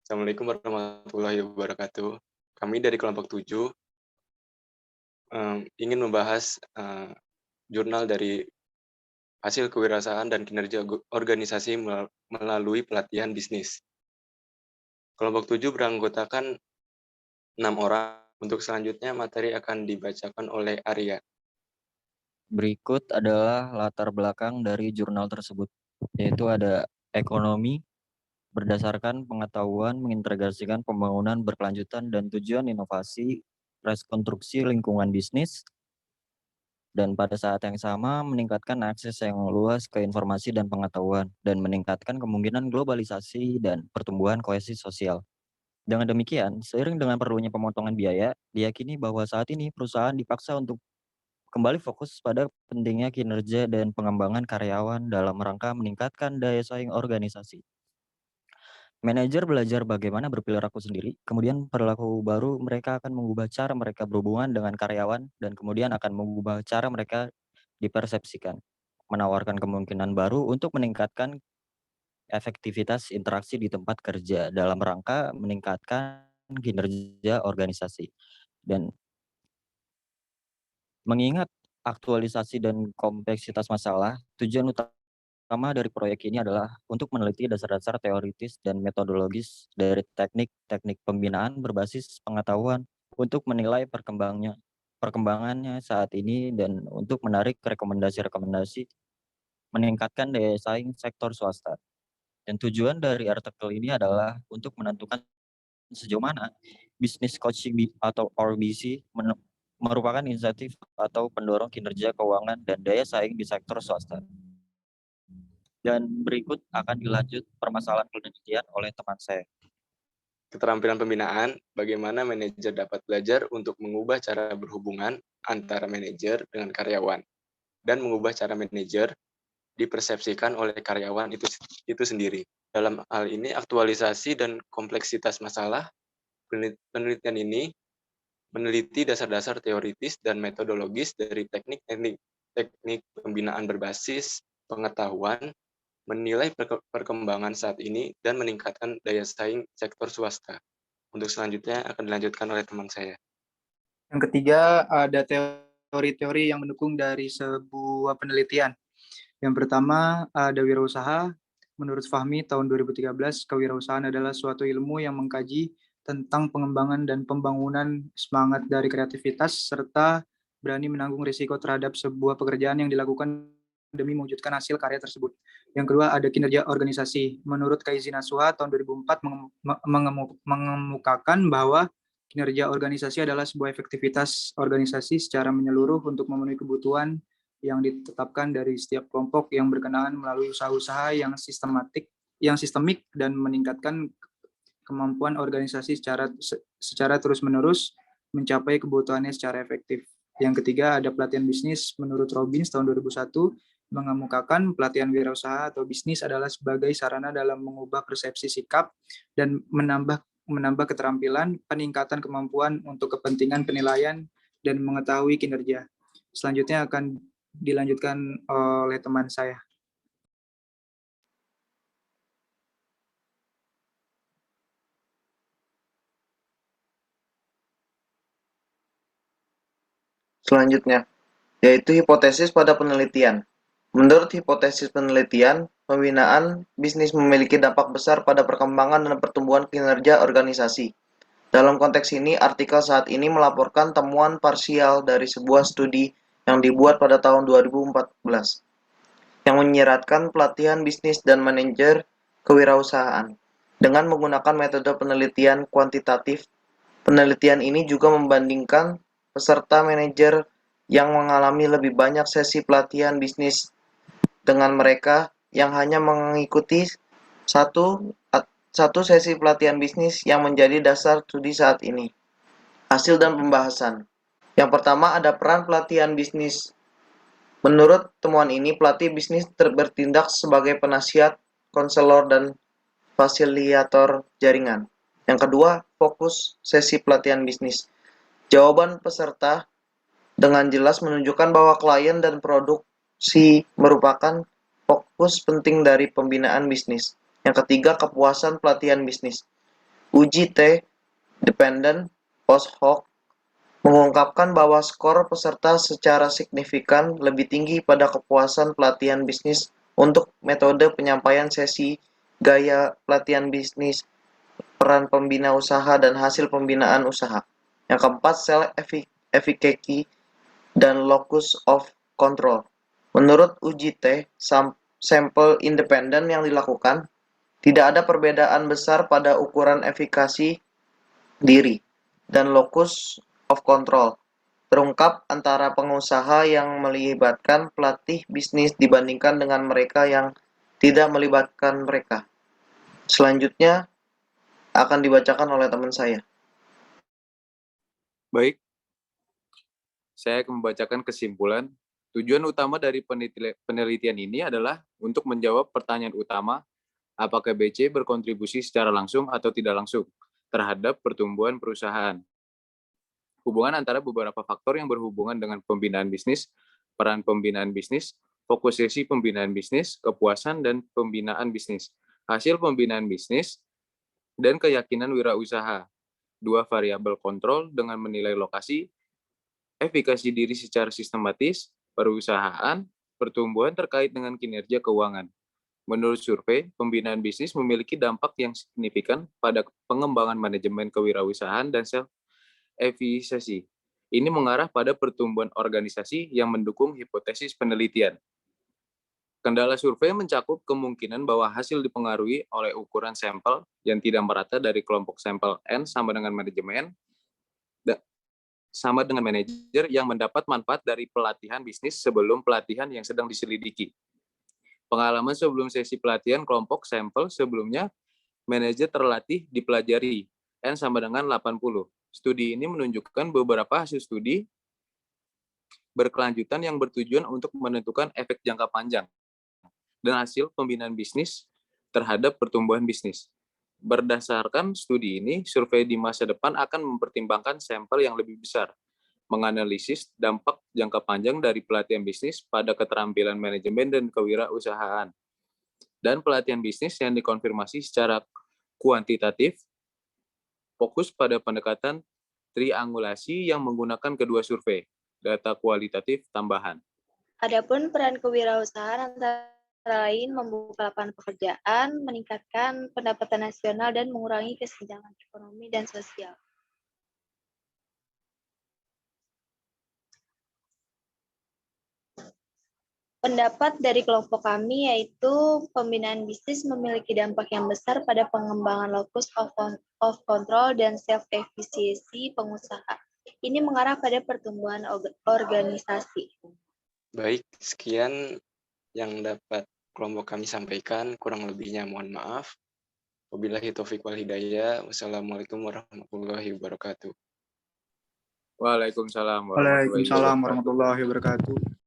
Assalamualaikum warahmatullahi wabarakatuh. Kami dari kelompok 7 ingin membahas jurnal dari hasil kewirausahaan dan kinerja organisasi melalui pelatihan bisnis. Kelompok 7 beranggotakan 6 orang. Untuk selanjutnya, materi akan dibacakan oleh Arya. Berikut adalah latar belakang dari jurnal tersebut, yaitu ada ekonomi, berdasarkan pengetahuan mengintegrasikan pembangunan berkelanjutan dan tujuan inovasi, rekonstruksi lingkungan bisnis, dan pada saat yang sama meningkatkan akses yang luas ke informasi dan pengetahuan, dan meningkatkan kemungkinan globalisasi dan pertumbuhan kohesi sosial. Dengan demikian, seiring dengan perlunya pemotongan biaya, diyakini bahwa saat ini perusahaan dipaksa untuk kembali fokus pada pentingnya kinerja dan pengembangan karyawan dalam rangka meningkatkan daya saing organisasi. Manajer belajar bagaimana berperilaku sendiri, kemudian perilaku baru mereka akan mengubah cara mereka berhubungan dengan karyawan, dan kemudian akan mengubah cara mereka dipersepsikan, menawarkan kemungkinan baru untuk meningkatkan efektivitas interaksi di tempat kerja dalam rangka meningkatkan kinerja organisasi. Dan mengingat aktualisasi dan kompleksitas masalah, tujuan utama dari proyek ini adalah untuk meneliti dasar-dasar teoritis dan metodologis dari teknik-teknik pembinaan berbasis pengetahuan untuk menilai perkembangannya saat ini dan untuk menarik rekomendasi-rekomendasi meningkatkan daya saing sektor swasta. Dan tujuan dari artikel ini adalah untuk menentukan sejauh mana bisnis coaching atau RBC merupakan insentif atau pendorong kinerja keuangan dan daya saing di sektor swasta. Dan berikut akan dilanjut permasalahan penelitian oleh teman saya. Keterampilan pembinaan, bagaimana manajer dapat belajar untuk mengubah cara berhubungan antara manajer dengan karyawan, dan mengubah cara manajer dipersepsikan oleh karyawan itu sendiri. Dalam hal ini, aktualisasi dan kompleksitas masalah, penelitian ini meneliti dasar-dasar teoritis dan metodologis dari teknik pembinaan berbasis pengetahuan, menilai perkembangan saat ini, dan meningkatkan daya saing sektor swasta. Untuk selanjutnya akan dilanjutkan oleh teman saya. Yang ketiga, ada teori-teori yang mendukung dari sebuah penelitian. Yang pertama, ada wirausaha. Menurut Fahmi, tahun 2013, kewirausahaan adalah suatu ilmu yang mengkaji tentang pengembangan dan pembangunan semangat dari kreativitas, serta berani menanggung risiko terhadap sebuah pekerjaan yang dilakukan demi mewujudkan hasil karya tersebut. Yang kedua, ada kinerja organisasi. Menurut Kaizen Nasuha, tahun 2004 mengemukakan bahwa kinerja organisasi adalah sebuah efektivitas organisasi secara menyeluruh untuk memenuhi kebutuhan yang ditetapkan dari setiap kelompok yang berkenaan melalui usaha-usaha yang sistemik dan meningkatkan kemampuan organisasi secara terus-menerus mencapai kebutuhannya secara efektif. Yang ketiga, ada pelatihan bisnis. Menurut Robbins tahun 2001 mengemukakan pelatihan wirausaha atau bisnis adalah sebagai sarana dalam mengubah persepsi sikap dan menambah keterampilan, peningkatan kemampuan untuk kepentingan penilaian dan mengetahui kinerja. Selanjutnya akan dilanjutkan oleh teman saya. Selanjutnya, yaitu hipotesis pada penelitian. Menurut hipotesis penelitian, pembinaan bisnis memiliki dampak besar pada perkembangan dan pertumbuhan kinerja organisasi. Dalam konteks ini, artikel saat ini melaporkan temuan parsial dari sebuah studi yang dibuat pada tahun 2014 yang menyiratkan pelatihan bisnis dan manajer kewirausahaan. Dengan menggunakan metode penelitian kuantitatif, penelitian ini juga membandingkan peserta manajer yang mengalami lebih banyak sesi pelatihan bisnis dengan mereka yang hanya mengikuti satu sesi pelatihan bisnis yang menjadi dasar studi saat ini. Hasil dan pembahasan. Yang pertama ada peran pelatihan bisnis. Menurut temuan ini, pelatih bisnis bertindak sebagai penasihat, konselor, dan fasilitator jaringan. Yang kedua, fokus sesi pelatihan bisnis. Jawaban peserta dengan jelas menunjukkan bahwa klien dan produksi merupakan fokus penting dari pembinaan bisnis. Yang ketiga, kepuasan pelatihan bisnis. Uji T. Dependent Post Hoc mengungkapkan bahwa skor peserta secara signifikan lebih tinggi pada kepuasan pelatihan bisnis untuk metode penyampaian sesi, gaya pelatihan bisnis, peran pembina usaha, dan hasil pembinaan usaha. Yang keempat, self efficacy dan locus of control. Menurut uji T, sampel independen yang dilakukan, tidak ada perbedaan besar pada ukuran efikasi diri dan locus of control terungkap antara pengusaha yang melibatkan pelatih bisnis dibandingkan dengan mereka yang tidak melibatkan mereka. Selanjutnya akan dibacakan oleh teman saya. Baik, saya akan membacakan kesimpulan. Tujuan utama dari penelitian ini adalah untuk menjawab pertanyaan utama, apakah BC berkontribusi secara langsung atau tidak langsung terhadap pertumbuhan perusahaan. Hubungan antara beberapa faktor yang berhubungan dengan pembinaan bisnis, peran pembinaan bisnis, fokus sesi pembinaan bisnis, kepuasan dan pembinaan bisnis, hasil pembinaan bisnis, dan keyakinan wirausaha. Dua variabel kontrol dengan menilai lokasi, efikasi diri secara sistematis, perusahaan, pertumbuhan terkait dengan kinerja keuangan. Menurut survei, pembinaan bisnis memiliki dampak yang signifikan pada pengembangan manajemen kewirausahaan dan self-efficacy. Ini mengarah pada pertumbuhan organisasi yang mendukung hipotesis penelitian. Kendala survei mencakup kemungkinan bahwa hasil dipengaruhi oleh ukuran sampel yang tidak merata dari kelompok sampel N sama dengan manajer yang mendapat manfaat dari pelatihan bisnis sebelum pelatihan yang sedang diselidiki. Pengalaman sebelum sesi pelatihan kelompok sampel sebelumnya, manajer terlatih dipelajari, N sama dengan 80. Studi ini menunjukkan beberapa hasil studi berkelanjutan yang bertujuan untuk menentukan efek jangka panjang dan hasil pembinaan bisnis terhadap pertumbuhan bisnis. Berdasarkan studi ini, survei di masa depan akan mempertimbangkan sampel yang lebih besar, menganalisis dampak jangka panjang dari pelatihan bisnis pada keterampilan manajemen dan kewirausahaan, dan pelatihan bisnis yang dikonfirmasi secara kuantitatif, fokus pada pendekatan triangulasi yang menggunakan kedua survei, data kualitatif tambahan. Adapun peran kewirausahaan antara lain membuka lapangan pekerjaan, meningkatkan pendapatan nasional, dan mengurangi kesenjangan ekonomi dan sosial. Pendapat dari kelompok kami yaitu pembinaan bisnis memiliki dampak yang besar pada pengembangan locus of control dan self-efficacy pengusaha. Ini mengarah pada pertumbuhan organisasi. Baik, sekian yang dapat kelompok kami sampaikan, kurang lebihnya mohon maaf. Wabillahi taufiq wal hidayah. Wassalamualaikum warahmatullahi wabarakatuh. Waalaikumsalam Waalaikumsalam warahmatullahi wabarakatuh.